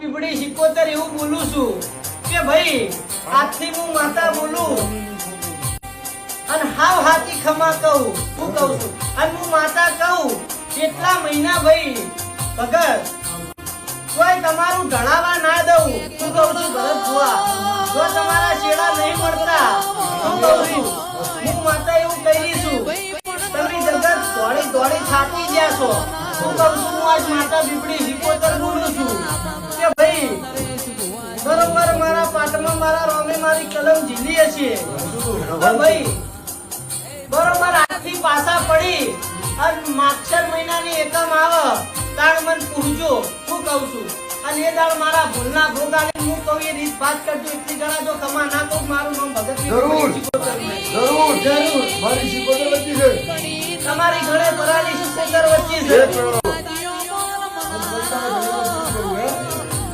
પીપળી સિકોતર એવું બોલું છું કે ભાઈ આજથી હું માતા બોલું અને હાવ હાથી ખમા કહું હું કહું છું અને હું માતા કહું કેટલા મહિના ભાઈ ભગત કોઈ તમારું ઢળાવા ના દઉં હું કહું છું ભરત ભુવા જો તમારા શેડા નહીં મળતા હું કહું છું હું માતા એવું કહી છું તમે જગત દોડી દોડી થાકી ગયા છો હું કહું છું હું આજ માતા પીપળી સિકોતર બોલું છું કે ભાઈ બરોબર મારા પાટમાં મારા રોમે મારી કલમ ઝીલી હશે ભાઈ બરોબર આજથી પાછા પડી અને માક્ષર મહિનાની એકમ આવે તાણ મન પૂછજો હું કહું છું અને એ દાળ મારા ભૂલના ભોગાને હું કહું એ રીત વાત કરજો એટલી ગણા જો કમા ના કહું મારું નામ ભગત જરૂર મારી સિકોતર વચ્ચે છે તમારી ઘરે ભરાલી સિકોતર વચ્ચે છે